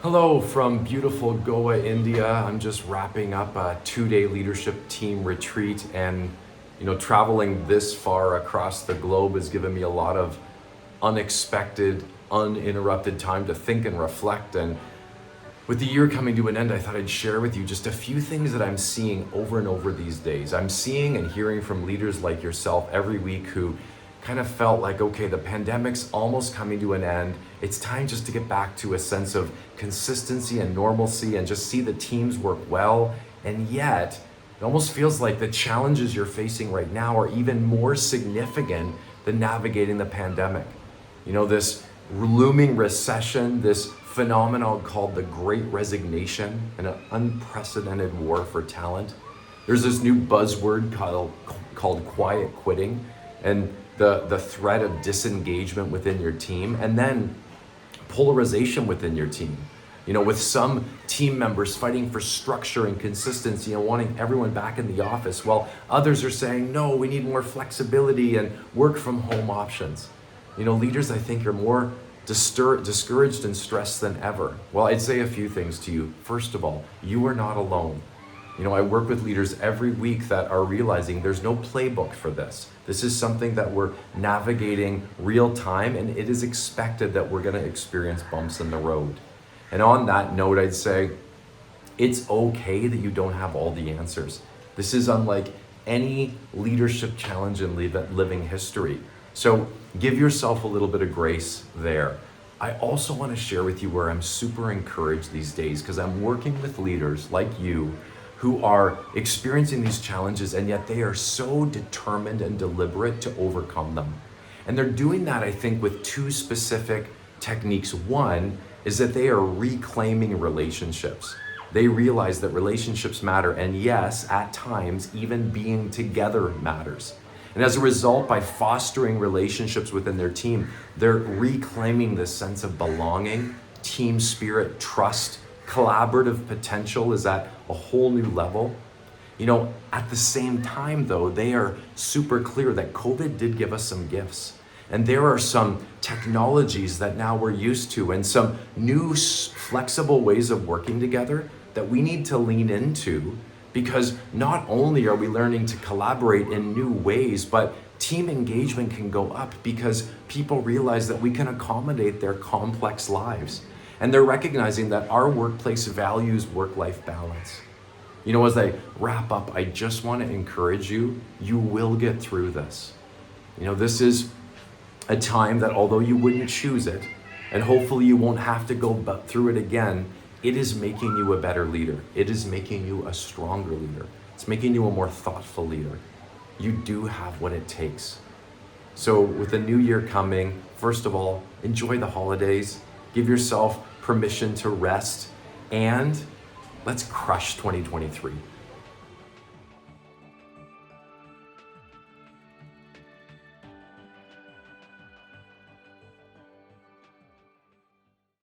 Hello from beautiful Goa, India. I'm just wrapping up a 2-day leadership team retreat, and traveling this far across the globe has given me a lot of unexpected, uninterrupted time to think and reflect. And with the year coming to an end, I thought I'd share with you just a few things that I'm seeing over and over these days. I'm seeing and hearing from leaders like yourself every week who kind of felt like, okay, the pandemic's almost coming to an end. It's time just to get back to a sense of consistency and normalcy and just see the teams work well. And yet, it almost feels like the challenges you're facing right now are even more significant than navigating the pandemic. This looming recession, this phenomenon called the Great Resignation, and an unprecedented war for talent. There's this new buzzword called quiet quitting, and the threat of disengagement within your team, and then polarization within your team. With some team members fighting for structure and consistency and wanting everyone back in the office, while others are saying, no, we need more flexibility and work from home options. Leaders, I think, are more discouraged and stressed than ever. Well, I'd say a few things to you. First of all, you are not alone. I work with leaders every week that are realizing there's no playbook for this. This is something that we're navigating real time, and it is expected that we're going to experience bumps in the road. And on that note, I'd say it's okay that you don't have all the answers. This is unlike any leadership challenge in living history. So give yourself a little bit of grace there. I also want to share with you where I'm super encouraged these days, because I'm working with leaders like you who are experiencing these challenges, and yet they are so determined and deliberate to overcome them. And they're doing that, I think, with two specific techniques. One is that they are reclaiming relationships. They realize that relationships matter, and yes, at times, even being together matters. And as a result, by fostering relationships within their team, they're reclaiming this sense of belonging, team spirit, trust. Collaborative potential is at a whole new level. At the same time, though, they are super clear that COVID did give us some gifts. And there are some technologies that now we're used to, and some new flexible ways of working together that we need to lean into, because not only are we learning to collaborate in new ways, but team engagement can go up because people realize that we can accommodate their complex lives. And they're recognizing that our workplace values work-life balance. As I wrap up, I just want to encourage you, you will get through this. This is a time that, although you wouldn't choose it, and hopefully you won't have to go through it again, it is making you a better leader. It is making you a stronger leader. It's making you a more thoughtful leader. You do have what it takes. So with the new year coming, first of all, enjoy the holidays. Give yourself permission to rest, and let's crush 2023.